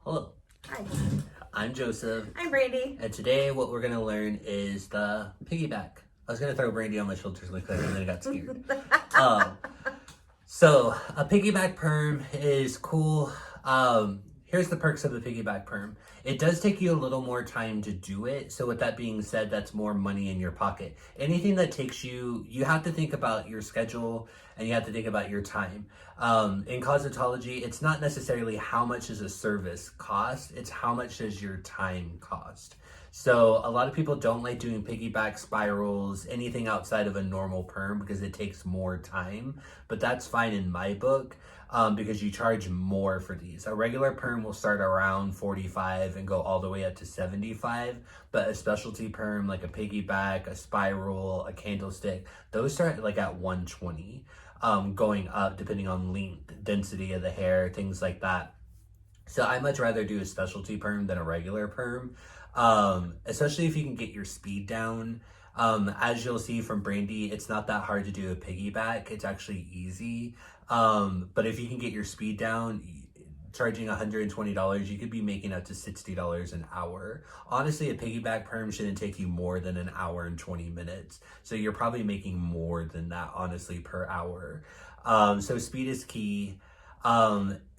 Hello, Hi. I'm Joseph, I'm Brandy. and today what we're going to learn is the piggyback. I was going to throw Brandy on my shoulders really quick, and then I got scared. So a piggyback perm is cool. Here's the perks of the piggyback perm. It does take you a little more time to do it. So with that being said, that's more money in your pocket. Anything that takes you, you have to think about your schedule and you have to think about your time. In cosmetology, it's not necessarily how much does a service cost, it's how much does your time cost. So a lot of people don't like doing piggyback spirals, anything outside of a normal perm because it takes more time, but that's fine in my book because you charge more for these. A regular perm will start around 45 and go all the way up to 75, but a specialty perm like a piggyback, a spiral, a candlestick, those start like at 120, going up depending on length, density of the hair, things like that. So I much rather do a specialty perm than a regular perm, especially if you can get your speed down. As you'll see from Brandy, it's not that hard to do a piggyback. It's actually easy. But if you can get your speed down, charging $120, you could be making up to $60 an hour. Honestly, a piggyback perm shouldn't take you more than an hour and 20 minutes. So you're probably making more than that, honestly, per hour. So speed is key.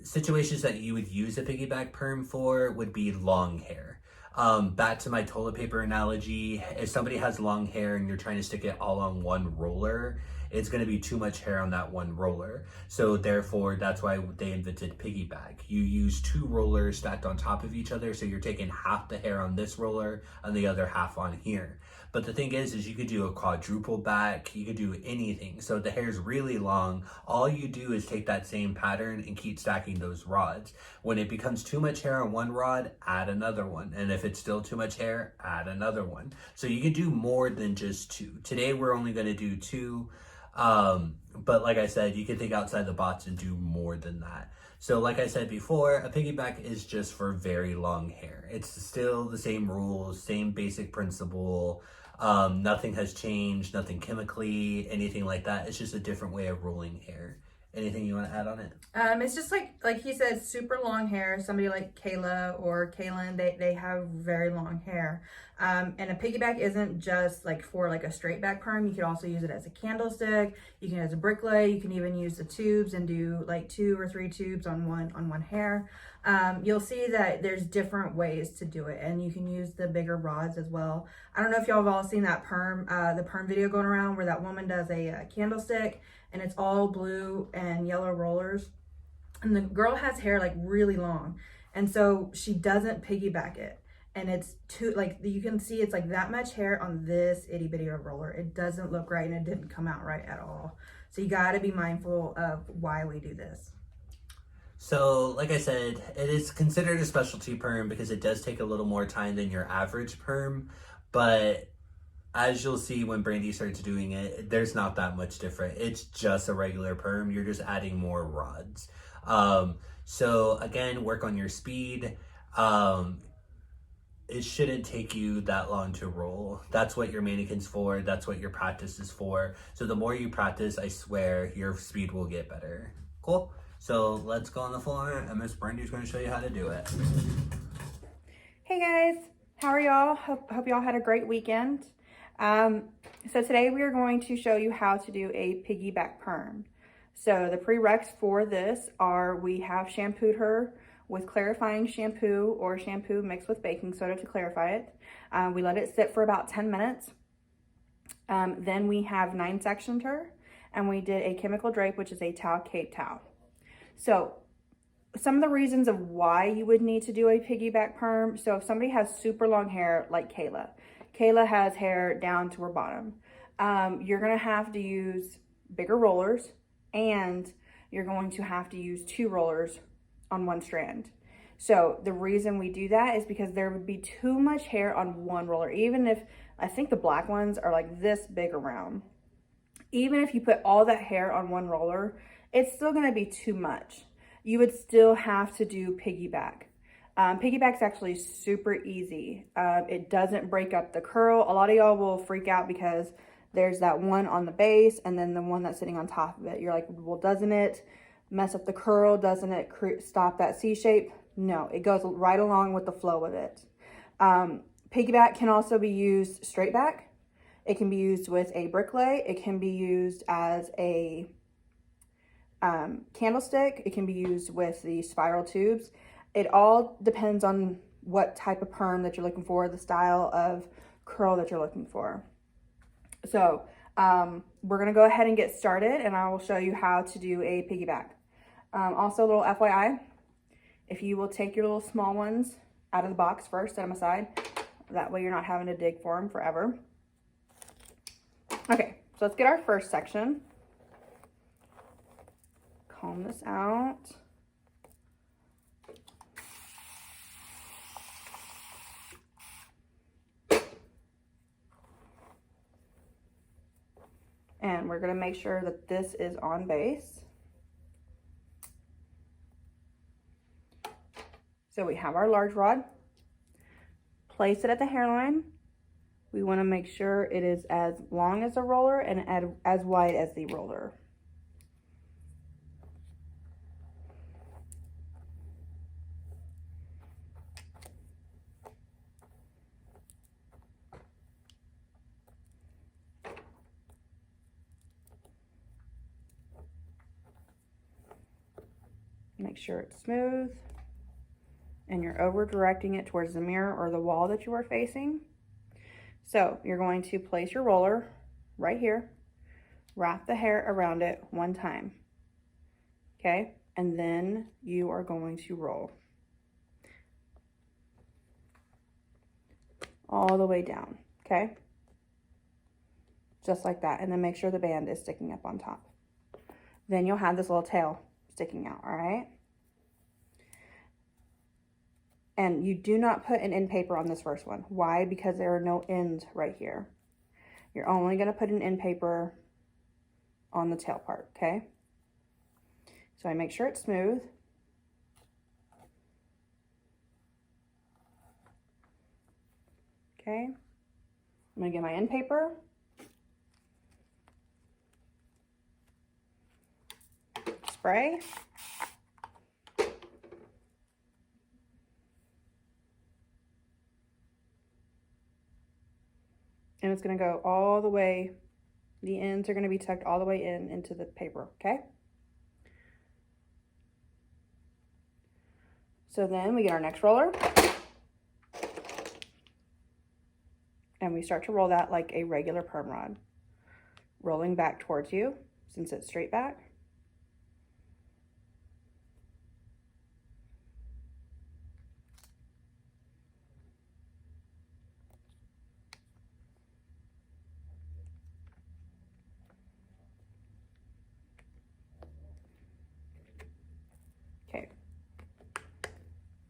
Situations that you would use a piggyback perm for would be long hair. Back to my toilet paper analogy, if somebody has long hair and you're trying to stick it all on one roller, it's going to be too much hair on that one roller. So therefore, that's why they invented piggyback. You use two rollers stacked on top of each other, so you're taking half the hair on this roller and the other half on here. But the thing is you could do a quadruple back, you could do anything. So if the hair is really long, all you do is take that same pattern and keep stacking those rods. When it becomes too much hair on one rod, add another one. And if it's still too much hair, add another one. So you can do more than just two. Today we're only going to do two. But like I said, you can think outside the box and do more than that. So like I said before, a piggyback is just for very long hair. It's still the same rules, same basic principle. Nothing has changed, nothing chemically, anything like that. It's just a different way of rolling hair. Anything you want to add on it? It's just like he said, super long hair. Somebody like Kayla or Kaylin, they have very long hair. And a piggyback isn't just like for like a straight back perm. You could also use it as a candlestick. You can use a bricklay. You can even use the tubes and do like 2 or 3 tubes on one hair. You'll see that there's different ways to do it, and you can use the bigger rods as well. I don't know if y'all have all seen that perm, the perm video going around where that woman does a candlestick and it's all blue and yellow rollers. And the girl has hair like really long. And so she doesn't piggyback it. And it's too, like, you can see it's like that much hair on this itty bitty roller. It doesn't look right and it didn't come out right at all. So you got to be mindful of why we do this. So, like I said, it is considered a specialty perm because it does take a little more time than your average perm, but as you'll see when Brandy starts doing it, there's not that much different. It's just a regular perm. You're just adding more rods. So again, work on your speed. It shouldn't take you that long to roll. That's what your mannequin's for. That's what your practice is for. So the more you practice, I swear your speed will get better. Cool? So let's go on the floor and Miss Brandy's going to show you how to do it. Hey guys, how are y'all? Hope y'all had a great weekend. So today we are going to show you how to do a piggyback perm. So the prereqs for this are we have shampooed her with clarifying shampoo or shampoo mixed with baking soda to clarify it. We let it sit for about 10 minutes. Then we have 9-sectioned her and we did a chemical drape, which is a towel cape towel. So some of the reasons of why you would need to do a piggyback perm. So if somebody has super long hair like Kayla has hair down to her bottom, you're going to have to use bigger rollers and you're going to have to use 2 rollers on one strand. So the reason we do that is because there would be too much hair on one roller. Even if, I think the black ones are like this big around. Even if you put all that hair on one roller, it's still going to be too much. You would still have to do piggyback. Piggyback's actually super easy. It doesn't break up the curl. A lot of y'all will freak out because there's that one on the base and then the one that's sitting on top of it. You're like, well, doesn't it mess up the curl? Doesn't it stop that C shape? No, it goes right along with the flow of it. Piggyback can also be used straight back. It can be used with a brick lay. It can be used as a candlestick. It can be used with the spiral tubes. It all depends on what type of perm that you're looking for, the style of curl that you're looking for. So we're gonna go ahead and get started, and I will show you how to do a piggyback. Also, a little FYI, if you will take your little small ones out of the box first, set them aside. That way you're not having to dig for them forever. Okay, so let's get our first section. Comb this out. And we're gonna make sure that this is on base. So we have our large rod. Place it at the hairline. We wanna make sure it is as long as the roller and as wide as the roller. Make sure it's smooth and you're over directing it towards the mirror or the wall that you are facing. So you're going to place your roller right here, wrap the hair around it one time, okay? And then you are going to roll all the way down, okay? Just like that, and then make sure the band is sticking up on top. Then you'll have this little tail sticking out, all right? And you do not put an end paper on this first one. Why? Because there are no ends right here. You're only gonna put an end paper on the tail part, okay? So I make sure it's smooth. Okay, I'm gonna get my end paper. Spray. And it's gonna go all the way, the ends are gonna be tucked all the way into the paper, okay? So then we get our next roller. And we start to roll that like a regular perm rod. Rolling back towards you, since it's straight back. Okay,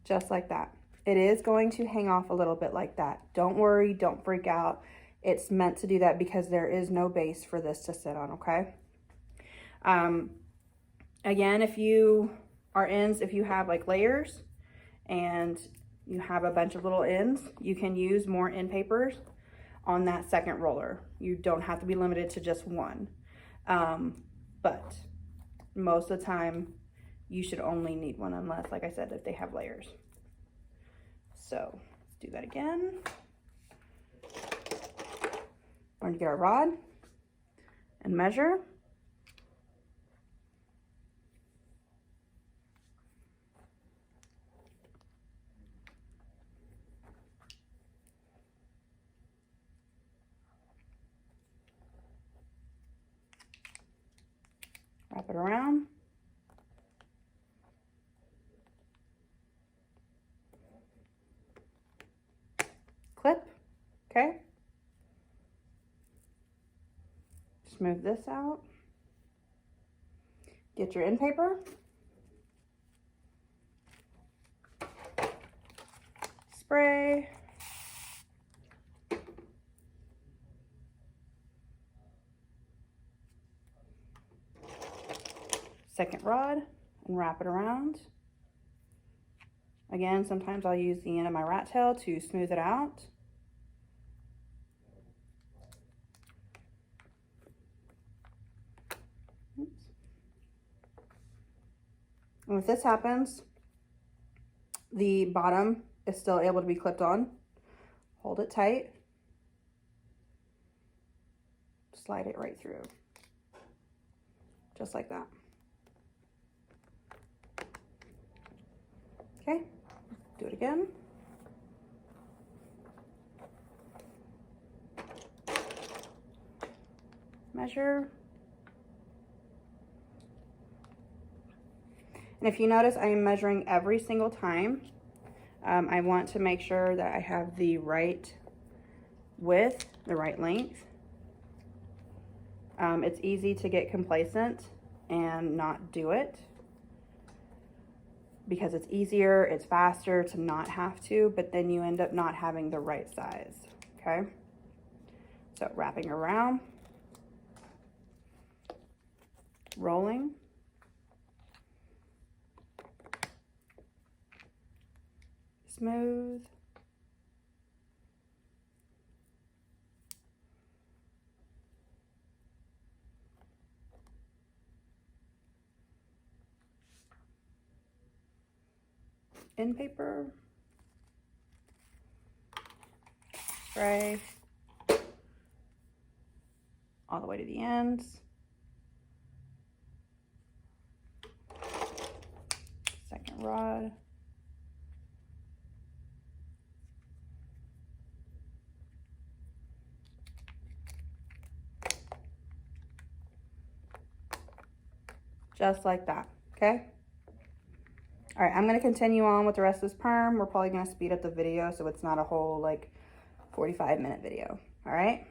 just like that. It is going to hang off a little bit like that. Don't worry, don't freak out. It's meant to do that because there is no base for this to sit on, okay? Again, if you have like layers and you have a bunch of little ends, you can use more end papers on that second roller. You don't have to be limited to just one. But most of the time, you should only need one unless, like I said, if they have layers. So let's do that again. We're gonna get our rod and measure. Wrap it around. Clip, okay? Smooth this out. Get your end paper. Spray. Second rod and wrap it around. Again, sometimes I'll use the end of my rat tail to smooth it out. Oops. And if this happens, the bottom is still able to be clipped on. Hold it tight. Slide it right through. Just like that. Okay, do it again. Measure. And if you notice, I am measuring every single time. I want to make sure that I have the right width, the right length. It's easy to get complacent and not do it because it's easier, it's faster to not have to, but then you end up not having the right size, okay? So wrapping around, rolling, smooth, end paper, spray, all the way to the ends. Second rod. Just like that, okay? All right, I'm gonna continue on with the rest of this perm. We're probably gonna speed up the video so it's not a whole like 45-minute video, all right?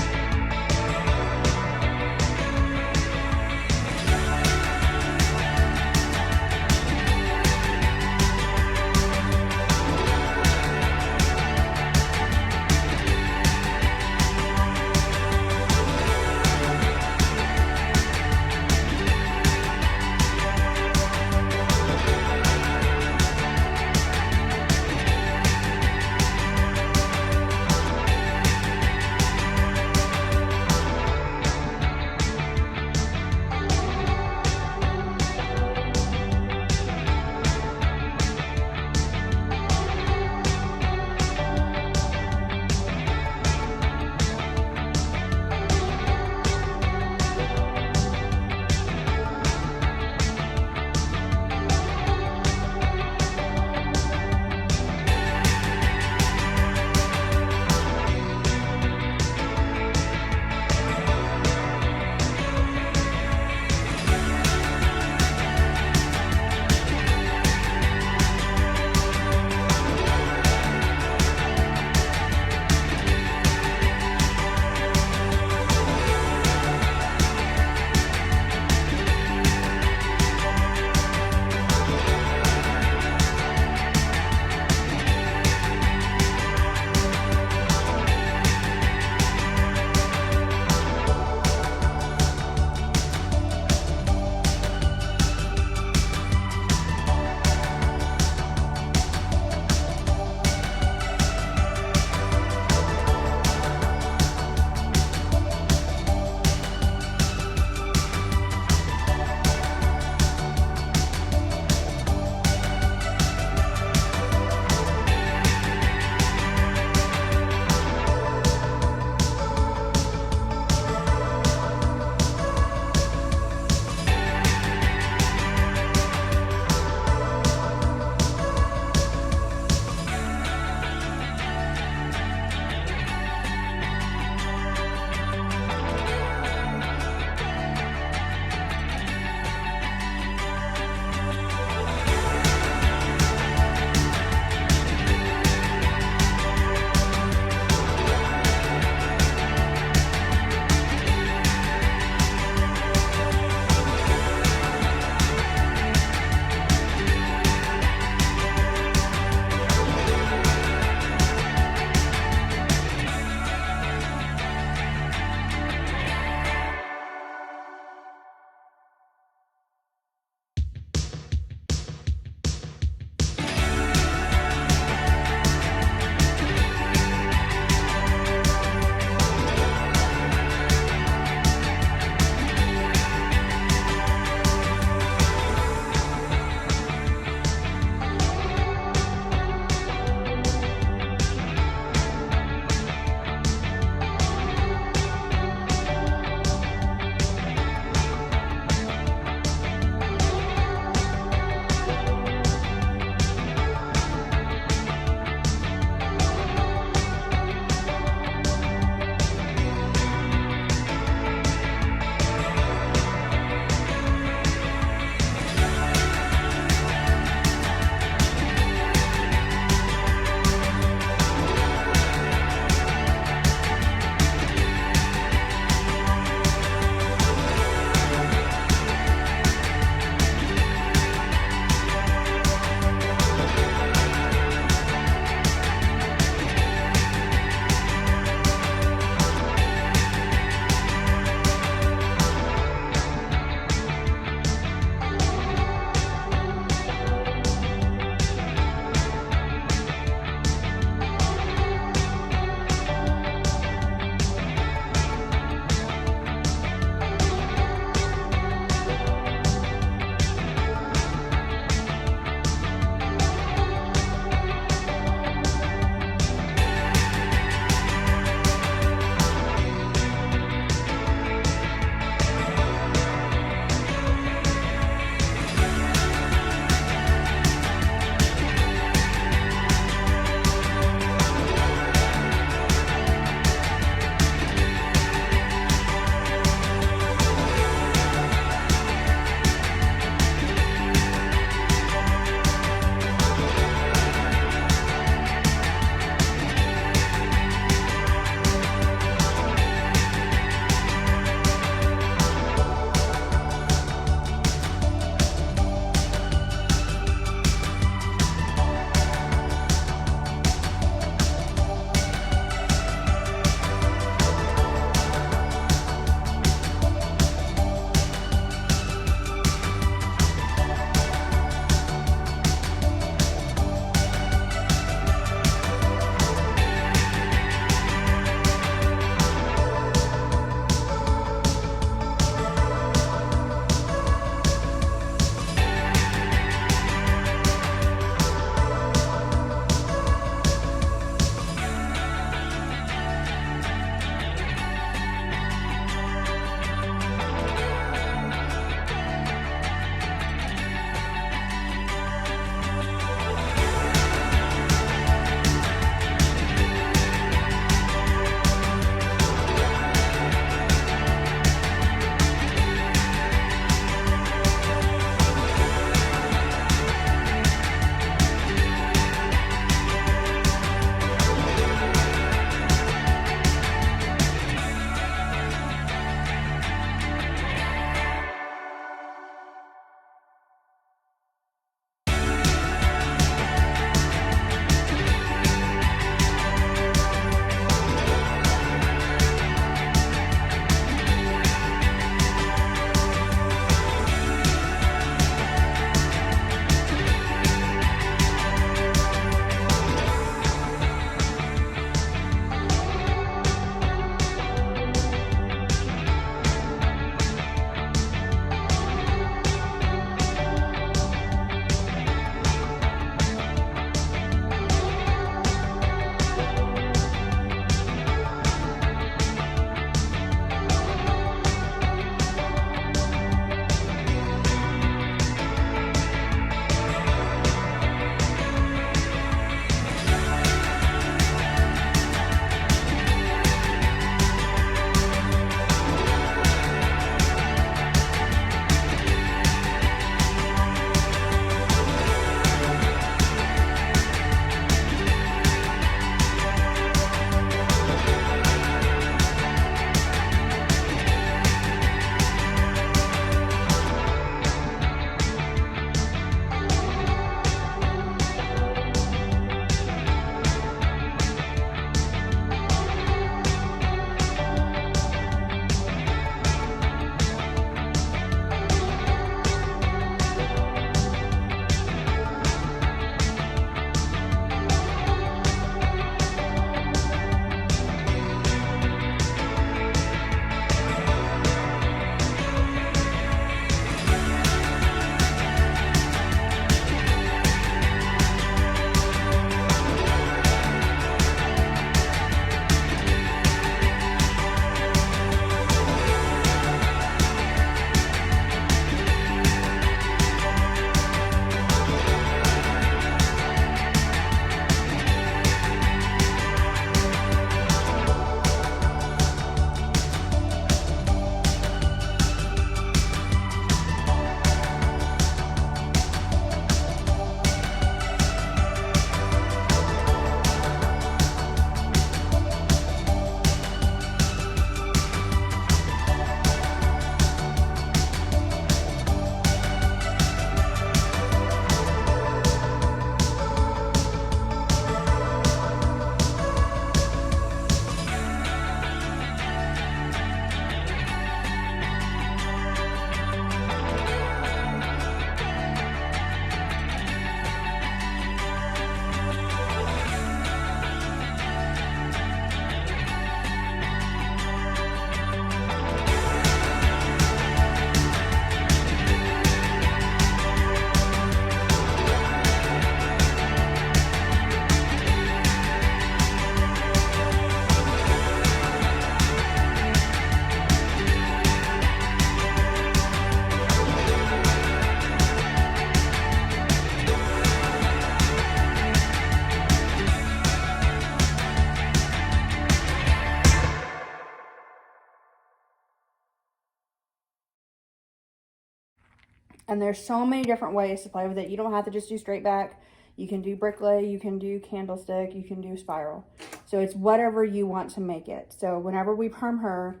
And there's so many different ways to play with it. You don't have to just do straight back. You can do bricklay, you can do candlestick, you can do spiral. So it's whatever you want to make it. So whenever we perm her,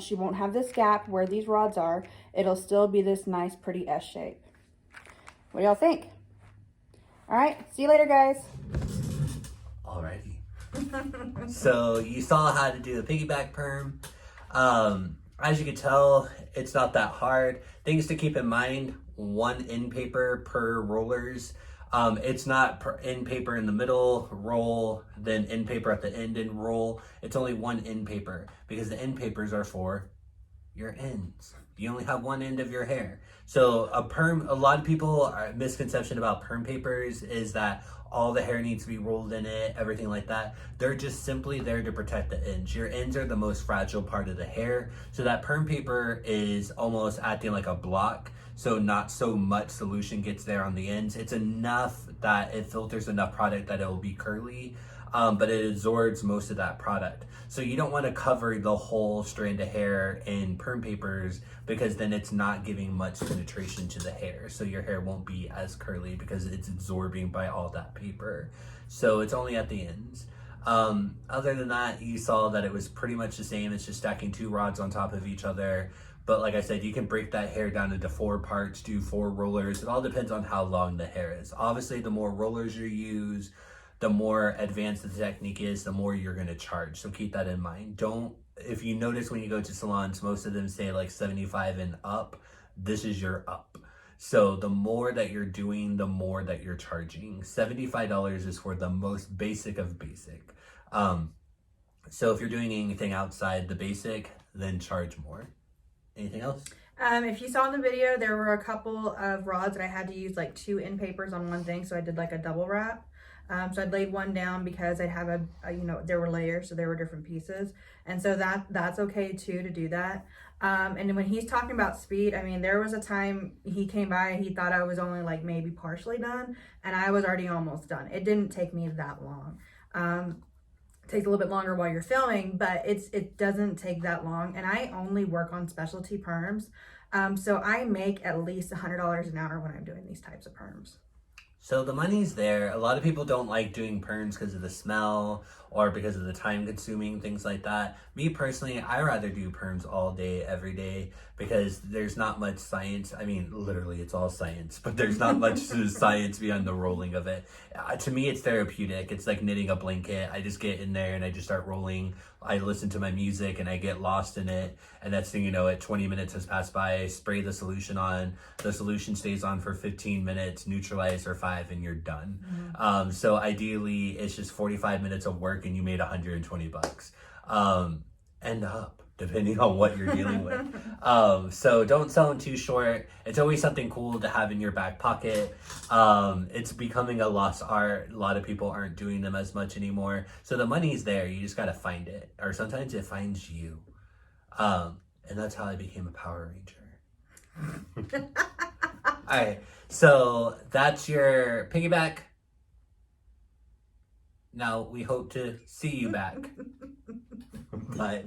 she won't have this gap where these rods are. It'll still be this nice, pretty S shape. What do y'all think? All right, see you later, guys. Alrighty. So you saw how to do the piggyback perm. As you can tell, it's not that hard. Things to keep in mind: 1 end paper per rollers. It's not end paper in the middle, roll, then end paper at the end and roll. It's only 1 end paper because the end papers are for your ends. You only have 1 end of your hair. So a lot of people, misconception about perm papers is that all the hair needs to be rolled in it, everything like that. They're just simply there to protect the ends. Your ends are the most fragile part of the hair. So that perm paper is almost acting like a block. So not so much solution gets there on the ends. It's enough that it filters enough product that it will be curly, but it absorbs most of that product. So you don't want to cover the whole strand of hair in perm papers because then it's not giving much penetration to the hair. So your hair won't be as curly because it's absorbing by all that paper. So it's only at the ends. Other than that, you saw that it was pretty much the same. It's just stacking 2 rods on top of each other. But like I said, you can break that hair down into 4 parts, do 4 rollers. It all depends on how long the hair is. Obviously, the more rollers you use, the more advanced the technique is, the more you're going to charge. So keep that in mind. If you notice when you go to salons, most of them say like 75 and up. This is your up. So the more that you're doing, the more that you're charging. $75 is for the most basic of basic. So if you're doing anything outside the basic, then charge more. Anything else? If you saw in the video, there were a couple of rods that I had to use like 2 end papers on one thing, so I did like a double wrap. So I'd laid one down because I'd have there were layers, so there were different pieces, and so that's okay too to do that. And when he's talking about speed, I mean, there was a time he came by and he thought I was only like maybe partially done, and I was already almost done. It didn't take me that long. It takes a little bit longer while you're filming, but it doesn't take that long. And I only work on specialty perms. So I make at least $100 an hour when I'm doing these types of perms. So the money's there. A lot of people don't like doing perms because of the smell or because of the time consuming, things like that. Me personally, I rather do perms all day, every day, because there's not much science. I mean, literally it's all science, but there's not much science beyond the rolling of it. To me, it's therapeutic. It's like knitting a blanket. I just get in there and I just start rolling. I listen to my music and I get lost in it. And next thing you know, 20 minutes has passed by. I spray the solution on. The solution stays on for 15 minutes, neutralize for 5, and you're done. Mm-hmm. So ideally, it's just 45 minutes of work and you made $120. And up, depending on what you're dealing with. So don't sell them too short. It's always something cool to have in your back pocket. It's becoming a lost art. A lot of people aren't doing them as much anymore. So the money's there. You just got to find it. Or sometimes it finds you. And that's how I became a Power Ranger. All right. So that's your piggyback. Now we hope to see you back. Bye.